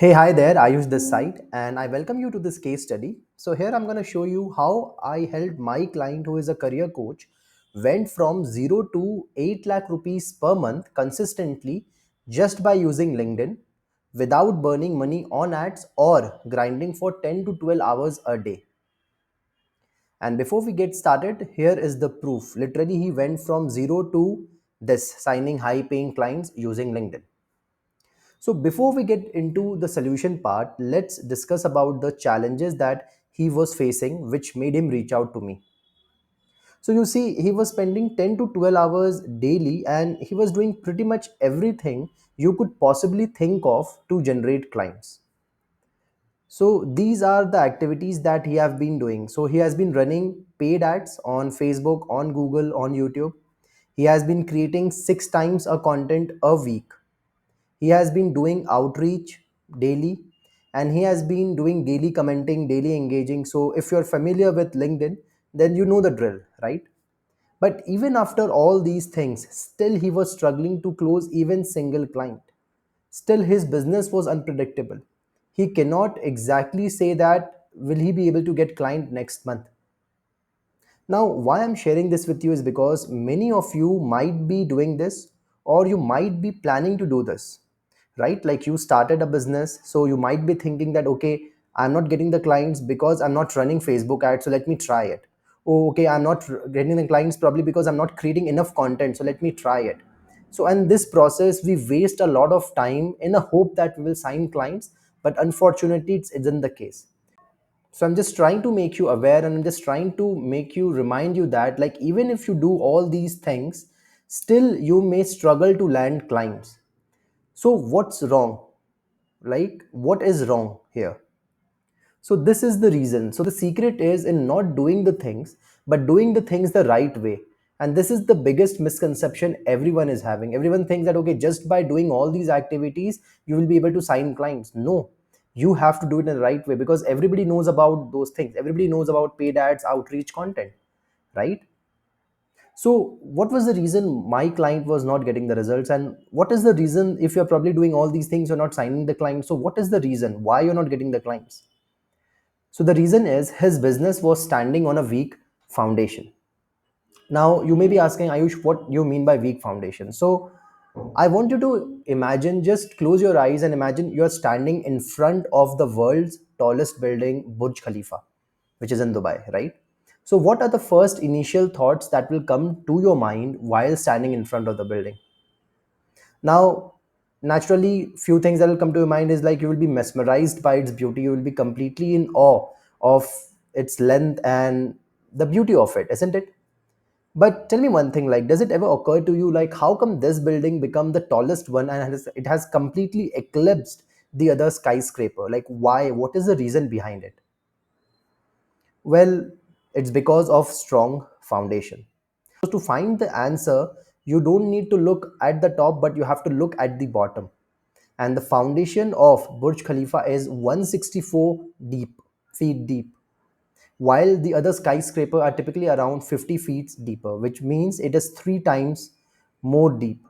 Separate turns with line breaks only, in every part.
Hey, hi there. I use this site and I welcome you to this case study. So, here I'm going to show you how I helped my client, who is a career coach, went from 0 to 8 lakh rupees per month consistently just by using LinkedIn without burning money on ads or grinding for 10 to 12 hours a day. And before we get started, here is the proof. Literally, he went from 0 to this signing high paying clients using LinkedIn. So before we get into the solution part, let's discuss about the challenges that he was facing which made him reach out to me. So you see, he was spending 10 to 12 hours daily and he was doing pretty much everything you could possibly think of to generate clients. So these are the activities that he have been doing. So he has been running paid ads on Facebook, on Google, on YouTube. He has been creating 6 times a content a week. He has been doing outreach daily, and he has been doing daily commenting, daily engaging. So if you're familiar with LinkedIn, then you know the drill, right? But even after all these things, still he was struggling to close even single client. Still his business was unpredictable. He cannot exactly say that will he be able to get client next month. Now, why I'm sharing this with you is because many of you might be doing this or you might be planning to do this, right? Like you started a business, so you might be thinking that, okay, I'm not getting the clients because I'm not running Facebook ads, so let me try it. Oh, okay, I'm not getting the clients probably because I'm not creating enough content, so let me try it. So, in this process, we waste a lot of time in a hope that we will sign clients, but unfortunately, it isn't the case. So I'm just trying to make you aware, and I'm just trying to make you remind you that, like, even if you do all these things, still you may struggle to land clients. So what's wrong? Like, what is wrong here? So this is the reason. So the secret is in not doing the things, but doing the things the right way. And this is the biggest misconception everyone is having. Everyone thinks that, okay, just by doing all these activities, you will be able to sign clients. No, you have to do it in the right way, because everybody knows about those things. Everybody knows about paid ads, outreach content, right? So what was the reason my client was not getting the results? And what is the reason, if you're probably doing all these things, you're not signing the clients? So what is the reason why you're not getting the clients? So the reason is his business was standing on a weak foundation. Now you may be asking, Ayush, what you mean by weak foundation? So I want you to imagine, just close your eyes and imagine you're standing in front of the world's tallest building, Burj Khalifa, which is in Dubai, right? So what are the first initial thoughts that will come to your mind while standing in front of the building? Now, naturally, few things that will come to your mind is like you will be mesmerized by its beauty. You will be completely in awe of its length and the beauty of it, isn't it? But tell me one thing, like, does it ever occur to you, like, how come this building become the tallest one and it has completely eclipsed the other skyscraper? Like, why? What is the reason behind it? Well, it's because of strong foundation. So to find the answer, you don't need to look at the top, but you have to look at the bottom. And the foundation of Burj Khalifa is 164 feet deep, while the other skyscraper are typically around 50 feet deeper, which means it is 3 times more deep.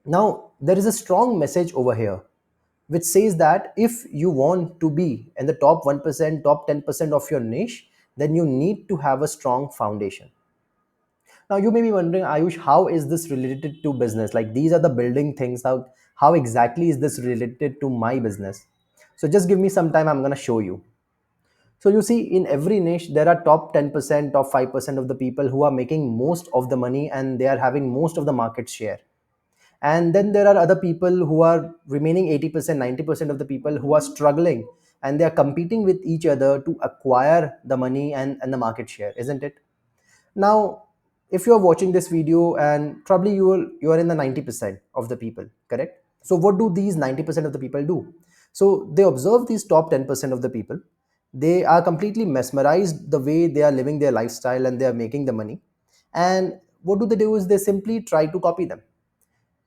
Now, there is a strong message over here which says that if you want to be in the top 1%, top 10% of your niche, then you need to have a strong foundation. Now, you may be wondering, Ayush, how is this related to business? Like, these are the building things. How exactly is this related to my business? So, just give me some time, I'm going to show you. So you see, in every niche, there are top 10%, top 5% of the people who are making most of the money and they are having most of the market share. And then there are other people who are remaining 80%, 90% of the people who are struggling, and they are competing with each other to acquire the money and the market share, isn't it? Now, if you are watching this video and probably you are in the 90% of the people, correct? So what do these 90% of the people do? So they observe these top 10% of the people. They are completely mesmerized the way they are living their lifestyle and they are making the money. And what do they do is they simply try to copy them,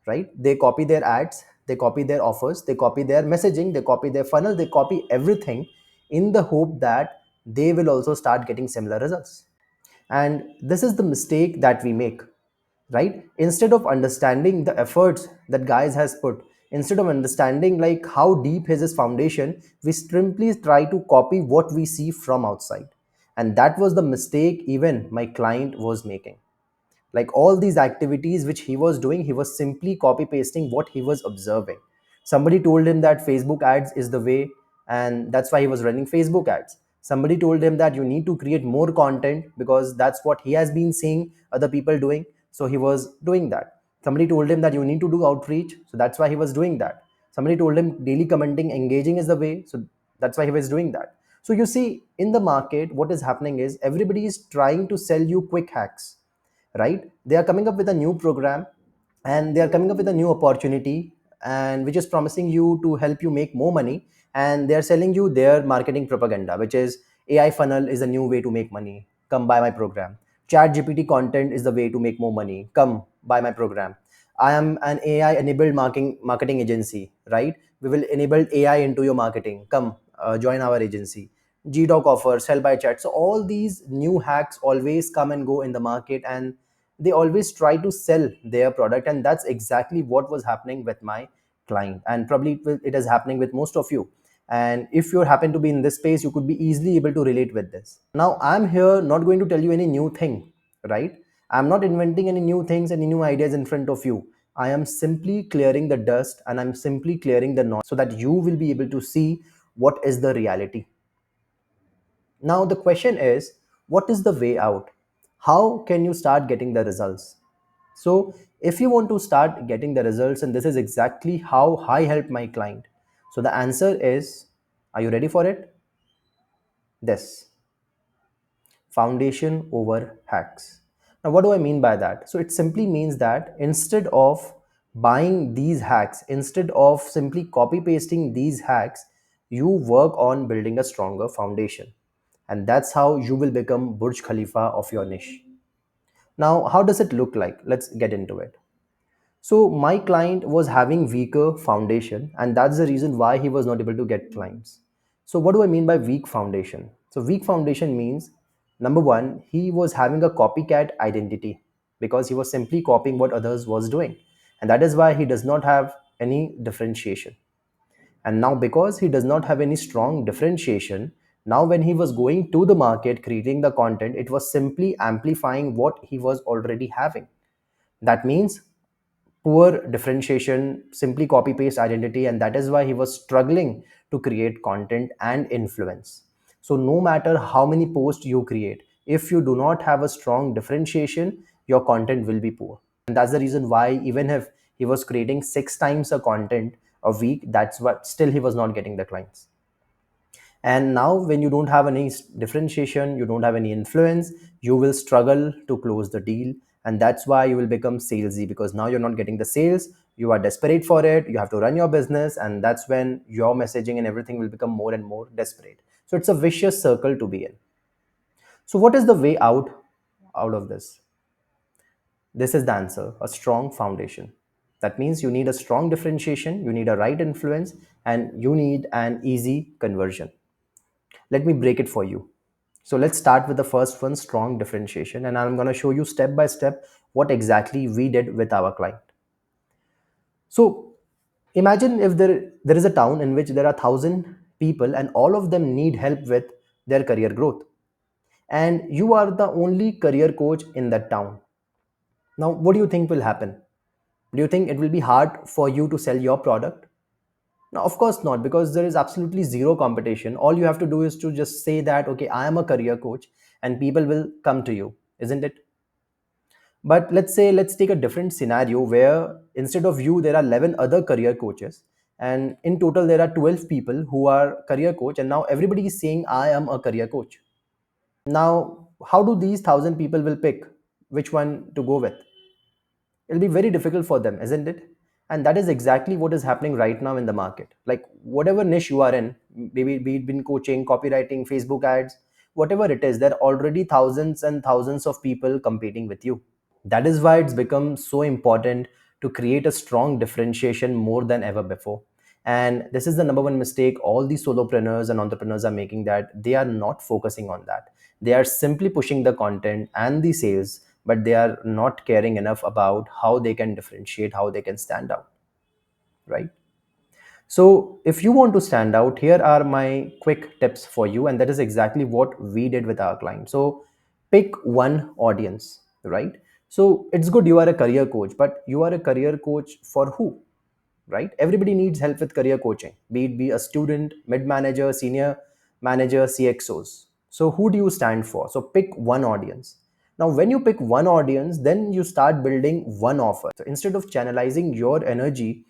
right? They copy their ads, they copy their offers, they copy their messaging, they copy their funnel, they copy everything in the hope that they will also start getting similar results. And this is the mistake that we make, right? Instead of understanding the efforts that guys has put, Instead of understanding like how deep is his foundation, we simply try to copy what we see from outside. And that was the mistake even my client was making. Like all these activities which he was doing, he was simply copy pasting what he was observing. Somebody told him that Facebook ads is the way, and that's why he was running Facebook ads. Somebody told him that you need to create more content because that's what he has been seeing other people doing, so he was doing that. Somebody told him that you need to do outreach, so that's why he was doing that. Somebody told him daily commenting engaging is the way, so that's why he was doing that. So you see, in the market what is happening is everybody is trying to sell you quick hacks, right? They are coming up with a new program, and they are coming up with a new opportunity, and which is promising you to help you make more money. And they are selling you their marketing propaganda, which is AI funnel is a new way to make money, come buy my program. Chat GPT content is the way to make more money, come buy my program. I am an AI enabled marketing agency, right? We will enable AI into your marketing, come join our agency. GDoc offers, sell by chat. So all these new hacks always come and go in the market, and they always try to sell their product. And that's exactly what was happening with my client, and probably it is happening with most of you. And if you happen to be in this space, you could be easily able to relate with this. Now I'm here not going to tell you any new thing, right? I'm not inventing any new things, any new ideas in front of you. I am simply clearing the dust, and I'm simply clearing the noise so that you will be able to see what is the reality. Now, the question is, what is the way out? How can you start getting the results? So, if you want to start getting the results, and this is exactly how I help my client. So, the answer is, are you ready for it? This: foundation over hacks. Now, what do I mean by that? So, it simply means that instead of buying these hacks, instead of simply copy pasting these hacks, you work on building a stronger foundation. And that's how you will become Burj Khalifa of your niche. Now, how does it look like? Let's get into it. So, my client was having weaker foundation, and that's the reason why he was not able to get clients. So, what do I mean by weak foundation? So, weak foundation means, number one, he was having a copycat identity because he was simply copying what others was doing, and that is why he does not have any differentiation. And now, because he does not have any strong differentiation, now when he was going to the market creating the content, it was simply amplifying what he was already having. That means poor differentiation, simply copy paste identity, and that is why he was struggling to create content and influence. So, no matter how many posts you create, if you do not have a strong differentiation, your content will be poor. And that's the reason why, even if he was creating 6 times a content a week, that's what still he was not getting the clients. And now, when you don't have any differentiation, you don't have any influence, you will struggle to close the deal. And that's why you will become salesy, because now you're not getting the sales, you are desperate for it, you have to run your business, and that's when your messaging and everything will become more and more desperate. So it's a vicious circle to be in. So what is the way out of this? This is the answer: a strong foundation. That means you need a strong differentiation, you need a right influence, and you need an easy conversion. Let me break it for you. So let's start with the first one: strong differentiation. And I'm going to show you step by step what exactly we did with our client. So imagine if there is a town in which there are 1,000 people, and all of them need help with their career growth. And you are the only career coach in that town. Now, what do you think will happen? Do you think it will be hard for you to sell your product? No, of course not, because there is absolutely zero competition. All you have to do is to just say that, okay, I am a career coach, and people will come to you, isn't it? But let's say, let's take a different scenario where instead of you, there are 11 other career coaches. And in total, there are 12 people who are career coach. And now everybody is saying, I am a career coach. Now, how do these 1,000 people will pick which one to go with? It'll be very difficult for them, isn't it? And that is exactly what is happening right now in the market. Like whatever niche you are in, maybe be it been coaching, copywriting, Facebook ads, whatever it is, there are already thousands and thousands of people competing with you. That is why it's become so important to create a strong differentiation more than ever before. And this is the number one mistake all these solopreneurs and entrepreneurs are making, that they are not focusing on that. They are simply pushing the content and the sales, but they are not caring enough about how they can differentiate, how they can stand out, right? So, if you want to stand out, here are my quick tips for you, and that is exactly what we did with our client. So, pick one audience, right? So, it's good you are a career coach, but you are a career coach for who, right? Everybody needs help with career coaching, be a student, mid manager, senior manager, CXOs. So, who do you stand for? So, pick one audience. Now, when you pick one audience, then you start building one offer. So, instead of channelizing your energy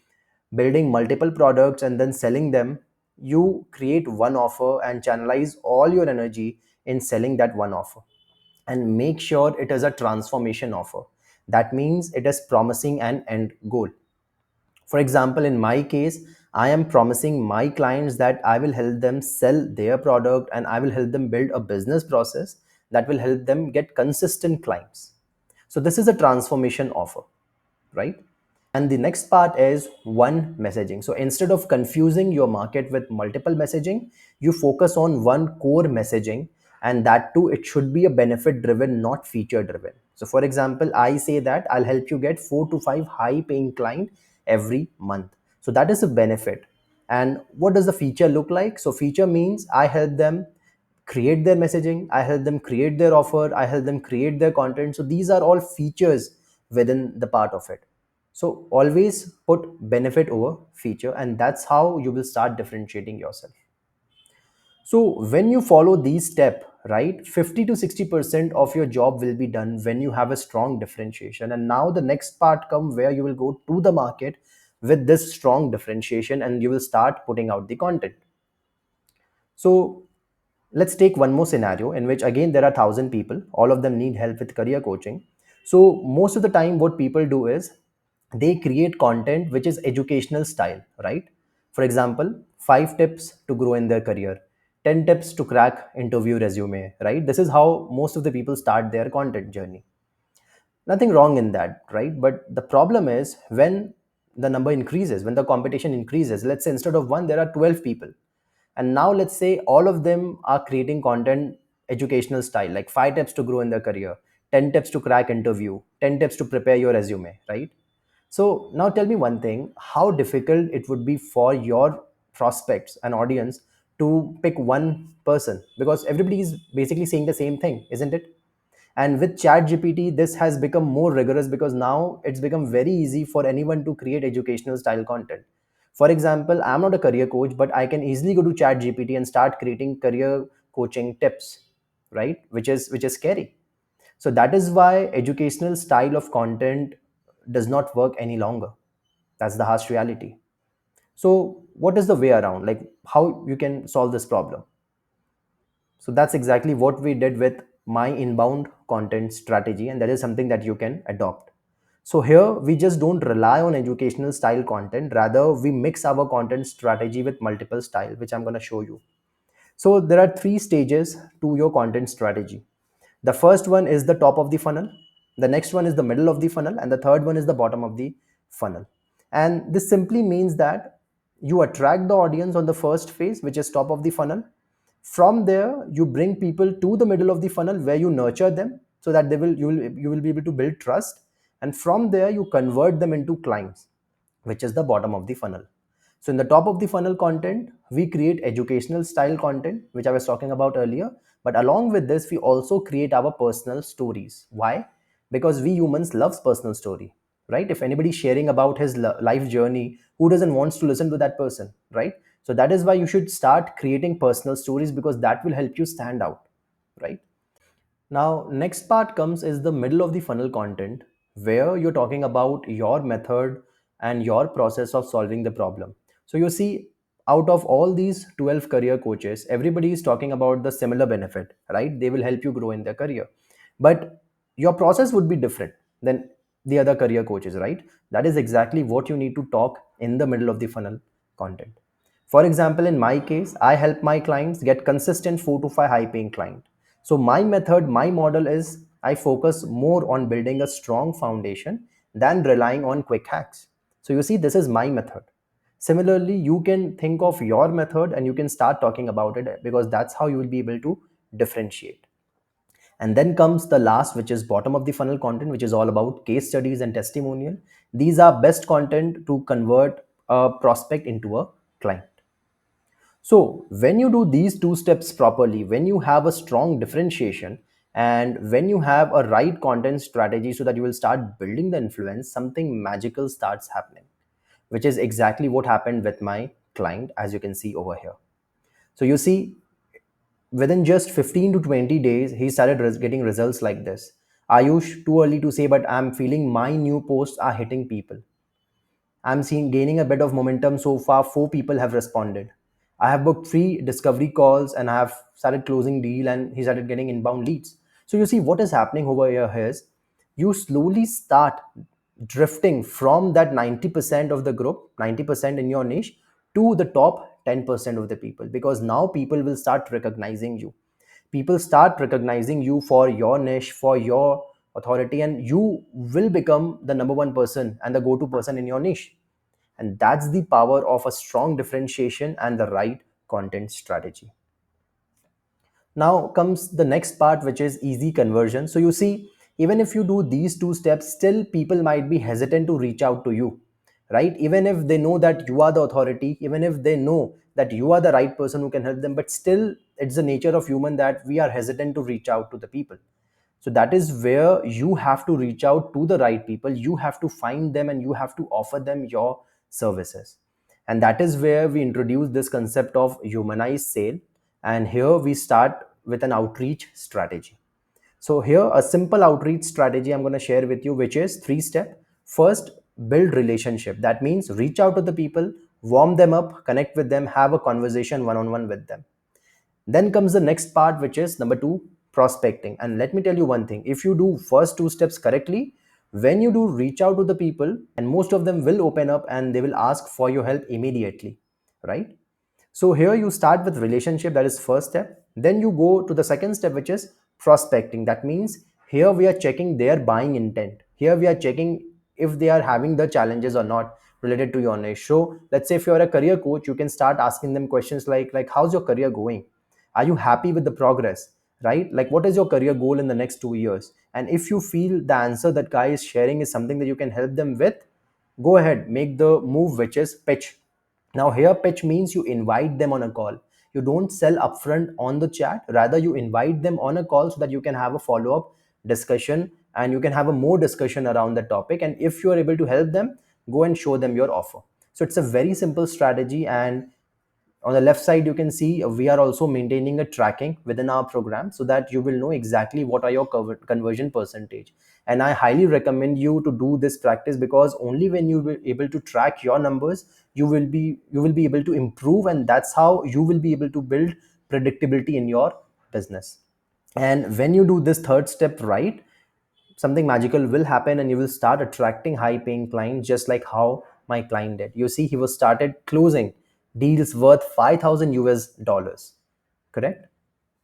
building multiple products and then selling them, you create one offer and channelize all your energy in selling that one offer, and make sure it is a transformation offer. That means it is promising an end goal. For example, in my case, I am promising my clients that I will help them sell their product and I will help them build a business process that will help them get consistent clients. So this is a transformation offer, right? And the next part is one messaging. So instead of confusing your market with multiple messaging, you focus on one core messaging, and that too, it should be a benefit driven, not feature driven. So for example, I say that I'll help you get 4 to 5 high paying client every month. So that is a benefit. And what does the feature look like? So feature means I help them create their messaging, I help them create their offer, I help them create their content. So these are all features within the part of it. So always put benefit over feature, and that's how you will start differentiating yourself. So when you follow these steps, right, 50 to 60% of your job will be done when you have a strong differentiation. And now the next part come where you will go to the market with this strong differentiation and you will start putting out the content. So let's take one more scenario in which again there are 1,000 people, all of them need help with career coaching. So most of the time what people do is they create content which is educational style, right? For example, 5 tips to grow in their career, 10 tips to crack interview resume, right? This is how most of the people start their content journey. Nothing wrong in that, right? But the problem is when the number increases, when the competition increases, let's say instead of one there are 12 people, and now let's say all of them are creating content educational style, like 5 tips to grow in their career, 10 tips to crack interview, 10 tips to prepare your resume, right? So now tell me one thing, how difficult it would be for your prospects and audience to pick one person, because everybody is basically saying the same thing, isn't it? And with chat gpt this has become more rigorous, because now it's become very easy for anyone to create educational style content. For example, I'm not a career coach, but I can easily go to chat gpt and start creating career coaching tips, right? Which is scary. So that is why educational style of content does not work any longer. That's the harsh reality. So what is the way around, like how you can solve this problem? So that's exactly what we did with my inbound content strategy, and that is something that you can adopt. So here we just don't rely on educational style content, rather we mix our content strategy with multiple style, which I'm going to show you. So there are 3 stages to your content strategy. The first one is the top of the funnel, the next one is the middle of the funnel, and the third one is the bottom of the funnel. And this simply means that you attract the audience on the first phase, which is top of the funnel. From there, you bring people to the middle of the funnel where you nurture them so that you will be able to build trust. And from there, you convert them into clients, which is the bottom of the funnel. So in the top of the funnel content, we create educational style content, which I was talking about earlier. But along with this, we also create our personal stories. Why? Because we humans loves personal story, right? If anybody sharing about his life journey, who doesn't wants to listen to that person, right? So that is why you should start creating personal stories, because that will help you stand out, right? Now, next part comes is the middle of the funnel content, where you're talking about your method and your process of solving the problem. So you see, out of all these 12 career coaches, everybody is talking about the similar benefit, right? They will help you grow in their career. But your process would be different than the other career coaches, right? That is exactly what you need to talk in the middle of the funnel content. For example, in my case, I help my clients get consistent 4 to 5 high paying clients. So my method, my model is I focus more on building a strong foundation than relying on quick hacks. So you see, this is my method. Similarly, you can think of your method and you can start talking about it, because that's how you will be able to differentiate. And then comes the last, which is bottom of the funnel content, which is all about case studies and testimonial. These are best content to convert a prospect into a client. So, when you do these two steps properly, when you have a strong differentiation, and when you have a right content strategy so that you will start building the influence, something magical starts happening, which is exactly what happened with my client, as you can see over here. So, you see, within just 15 to 20 days, he started getting results like this. Ayush, too early to say, but I'm feeling my new posts are hitting people. I'm seeing gaining a bit of momentum so far. Four people have responded. I have booked three discovery calls and I have started closing deal and he started getting inbound leads. So you see what is happening over here is you slowly start drifting from that 90% of the group, 90% in your niche, to the top 10% of the people, because now people will start recognizing you. People start recognizing you for your niche, for your authority, and you will become the number one person and the go-to person in your niche. And that's the power of a strong differentiation and the right content strategy. Now comes the next part, which is easy conversion. So you see, even if you do these two steps, still people might be hesitant to reach out to you, right? Even if they know that you are the authority, even if they know that you are the right person who can help them, but still it's the nature of human that we are hesitant to reach out to the people. So that is where you have to reach out to the right people. You have to find them and you have to offer them your services. And that is where we introduce this concept of humanized sale. And here we start with an outreach strategy. So here a simple outreach strategy I'm going to share with you, which is three step. First, build relationship. That means reach out to the people, warm them up, connect with them, have a conversation one on one with them. Then comes the next part, which is number two, prospecting. And let me tell you one thing, if you do first two steps correctly, when you do reach out to the people, and most of them will open up and they will ask for your help immediately, right? So here you start with relationship, that is first step. Then you go to the second step, which is prospecting. That means here we are checking their buying intent. Here we are checking if they are having the challenges or not related to your niche. So let's say if you're a career coach, you can start asking them questions like how's your career going? Are you happy with the progress? Right? Like what is your career goal in the next 2 years? And if you feel the answer that guy is sharing is something that you can help them with, go ahead, make the move, which is pitch. Now, here pitch means you invite them on a call. You don't sell upfront on the chat, rather, you invite them on a call so that you can have a follow up discussion and you can have a more discussion around the topic. And if you are able to help them, go and show them your offer. So, it's a very simple strategy. And on the left side, you can see we are also maintaining a tracking within our program so that you will know exactly what are your conversion percentage. And I highly recommend you to do this practice, because only when you will able to track your numbers, you will be able to improve, and that's how you will be able to build predictability in your business. And when you do this third step right, something magical will happen and you will start attracting high paying clients, just like how my client did. You see, he was started closing deals worth 5000 US dollars, correct?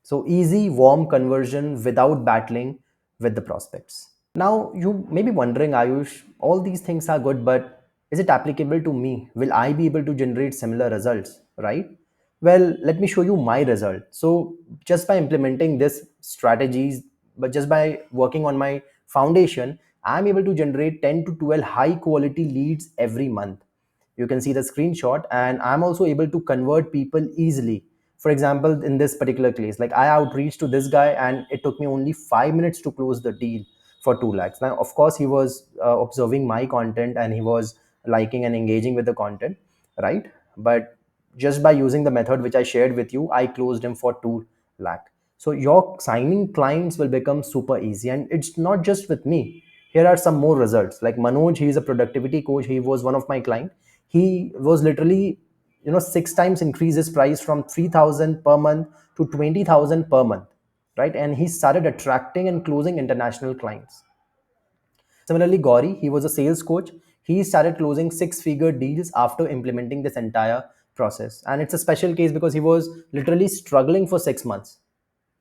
So easy warm conversion without battling with the prospects. Now you may be wondering, Ayush, all these things are good, but is it applicable to me? Will I be able to generate similar results, right? Well, let me show you my result. So just by implementing this strategies, but just by working on my foundation, I'm able to generate 10 to 12 high quality leads every month. You can see the screenshot, and I'm also able to convert people easily. For example, in this particular case, like I outreached to this guy and it took me only 5 minutes to close the deal for 2 lakhs. Now of course he was observing my content and he was liking and engaging with the content, right? But just by using the method which I shared with you, I closed him for 2 lakh. So your signing clients will become super easy, and it's not just with me. Here are some more results. Like Manoj, he is a productivity coach, he was one of my client. He was literally, 6 times increase his price from 3000 per month to 20000 per month, right? And he started attracting and closing international clients. Similarly, Gauri, he was a sales coach. He started closing six figure deals after implementing this entire process. And it's a special case because he was literally struggling for 6 months.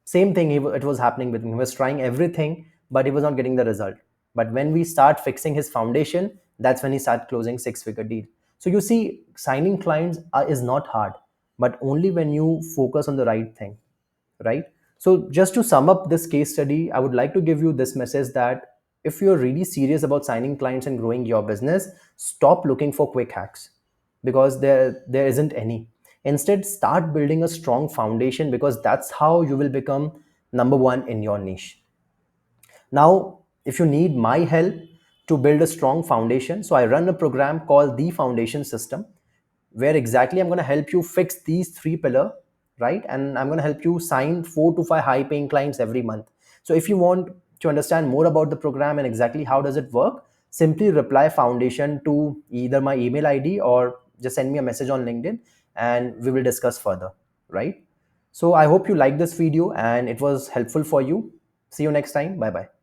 Same thing, it was happening with him. He was trying everything, but he was not getting the result. But when we start fixing his foundation, that's when he started closing six figure deal. So you see, signing clients is not hard, but only when you focus on the right thing, right? So just to sum up this case study, I would like to give you this message that if you're really serious about signing clients and growing your business, stop looking for quick hacks. because there isn't any. Instead, start building a strong foundation, because that's how you will become number one in your niche. Now, if you need my help to build a strong foundation, so I run a program called the Foundation System, where exactly I'm going to help you fix these three pillar, right? And I'm going to help you sign 4 to 5 high paying clients every month. So if you want to understand more about the program and exactly how does it work, simply reply foundation to either my email ID or just send me a message on LinkedIn, and we will discuss further, right? So I hope you like this video and it was helpful for you. See you next time. Bye bye.